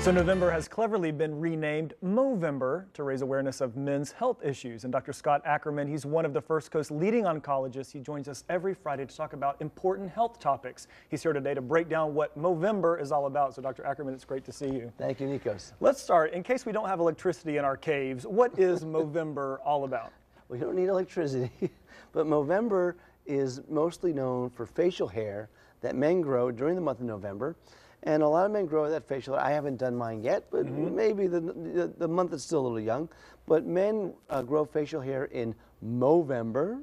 So November has cleverly been renamed Movember to raise awareness of men's health issues. And Dr. Scott Ackerman, he's one of the First Coast leading oncologists. He joins us every Friday to talk about important health topics. He's here today to break down what Movember is all about. So Dr. Ackerman, it's great to see you. Thank you, Nikos. Let's start. In case we don't have electricity in our caves, what is Movember all about? Well, you don't need electricity, but Movember is mostly known for facial hair that men grow during the month of November. And a lot of men grow that facial hair. I haven't done mine yet, but maybe the month is still a little young. But men grow facial hair in Movember,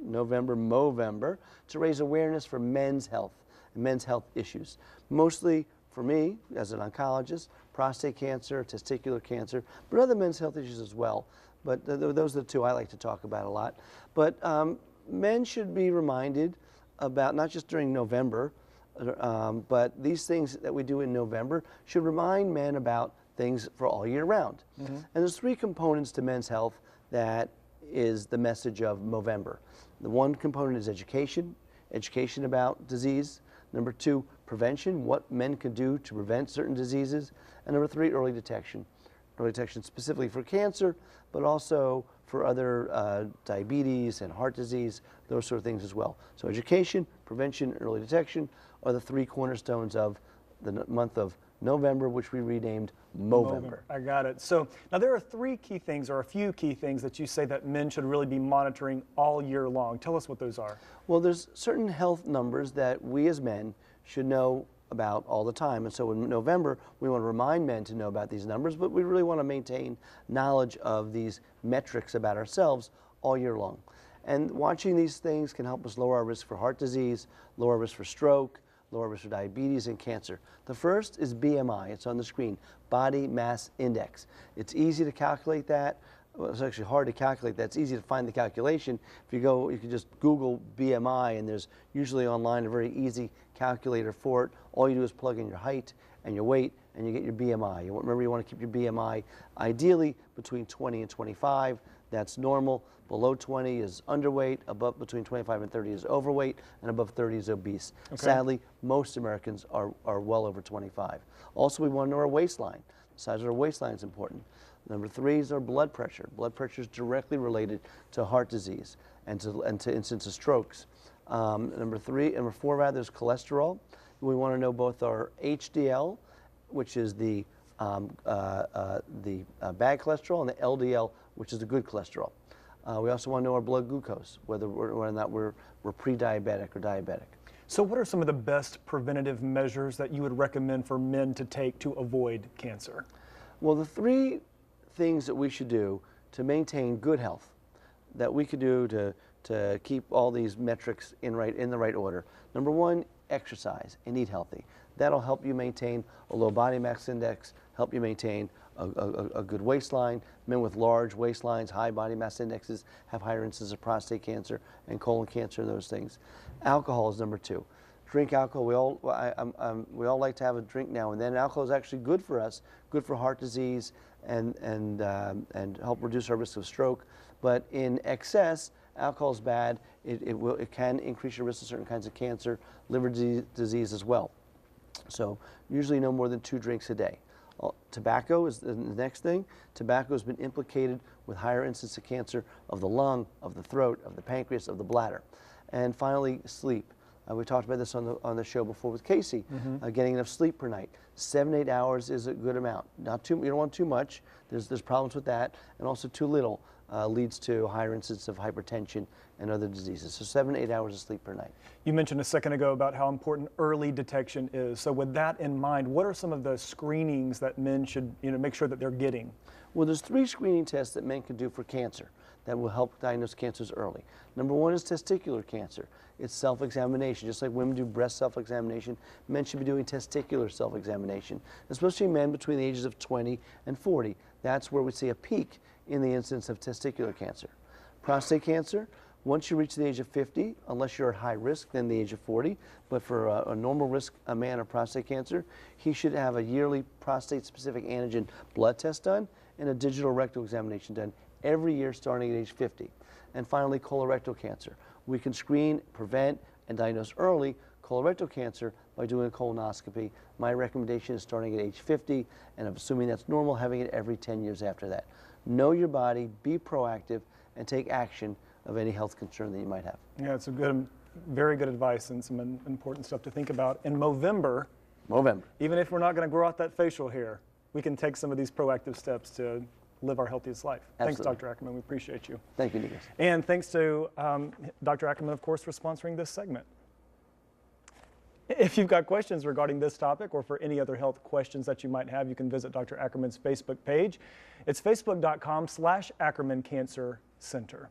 to raise awareness for men's health and men's health issues. Mostly for me, as an oncologist, prostate cancer, testicular cancer, but other men's health issues as well. But those are the two I like to talk about a lot. But men should be reminded about, not just during November, but these things that we do in November should remind men about things for all year round. And there's three components to men's health that is the message of Movember. The one component is education about disease. Number two, prevention, what men can do to prevent certain diseases. And number three, early detection. Early detection specifically for cancer, but also for other diabetes and heart disease, those sort of things as well. So education, prevention, early detection are the three cornerstones of the month of November, which we renamed Movember. I got it. So now there are three key things, or a few key things, that you say that men should really be monitoring all year long. Tell us what those are. Well, there's certain health numbers that we as men should know about all the time. And so in November, we want to remind men to know about these numbers, but we really want to maintain knowledge of these metrics about ourselves all year long. And watching these things can help us lower our risk for heart disease, lower our risk for stroke, lower risk for diabetes and cancer. The first is BMI. It's on the screen, body mass index. It's easy to calculate that. Well, it's actually hard to calculate that. It's easy to find the calculation. If you go, you can just Google BMI, and there's usually online a very easy calculator for it. All you do is plug in your height and your weight, and you get your BMI. Remember, you want to keep your BMI ideally between 20 and 25. That's normal. Below 20 is underweight, above between 25 and 30 is overweight, and above 30 is obese. Okay. Sadly, most Americans are well over 25. Also, we want to know our waistline. The size of our waistline is important. Number three is our blood pressure. Blood pressure is directly related to heart disease and to incidence of strokes. Number four rather, is cholesterol. We want to know both our HDL, which is the bad cholesterol, and the LDL, which is the good cholesterol. We also want to know our blood glucose, whether or not we're pre-diabetic or diabetic. So what are some of the best preventative measures that you would recommend for men to take to avoid cancer? Well, the three things that we should do to maintain good health, that we could do to keep all these metrics in the right order. Number one, exercise and eat healthy. That'll help you maintain a low body mass index, help you maintain a good waistline. Men with large waistlines, high body mass indexes have higher incidence of prostate cancer and colon cancer, those things. Alcohol is number two. Drink alcohol. We all like to have a drink now and then. Alcohol is actually good for us, good for heart disease and help reduce our risk of stroke. But in excess, alcohol is bad. It can increase your risk of certain kinds of cancer, liver disease as well. So usually no more than 2 drinks a day. Tobacco is the next thing. Tobacco has been implicated with higher incidence of cancer of the lung, of the throat, of the pancreas, of the bladder. And finally, sleep. We talked about this on the show before with Casey. Getting enough sleep per night. 7 to 8 hours is a good amount. Not too. You don't want too much. There's problems with that, and also too little leads to higher incidence of hypertension and other diseases. So 7 to 8 hours of sleep per night. You mentioned a second ago about how important early detection is. So with that in mind, what are some of the screenings that men should make sure that they're getting? Well, there's 3 screening tests that men can do for cancer that will help diagnose cancers early. Number one is testicular cancer. It's self-examination. Just like women do breast self-examination, men should be doing testicular self-examination, especially men between the ages of 20 and 40. That's where we see a peak in the incidence of testicular cancer. Prostate cancer, once you reach the age of 50, unless you're at high risk, then the age of 40, but for a normal risk, a man of prostate cancer, he should have a yearly prostate-specific antigen blood test done and a digital rectal examination done every year starting at age 50. And finally, colorectal cancer. We can screen, prevent, and diagnose early colorectal cancer by doing a colonoscopy. My recommendation is starting at age 50, and I'm assuming that's normal, having it every 10 years after that. Know your body, be proactive, and take action of any health concern that you might have. Yeah, it's a good, very good advice and some important stuff to think about. In Movember, even if we're not going to grow out that facial hair, we can take some of these proactive steps to live our healthiest life. Absolutely. Thanks, Dr. Ackerman. We appreciate you. Thank you, Nikos. And thanks to Dr. Ackerman, of course, for sponsoring this segment. If you've got questions regarding this topic or for any other health questions that you might have, you can visit Dr. Ackerman's Facebook page. It's facebook.com/Ackerman Cancer Center.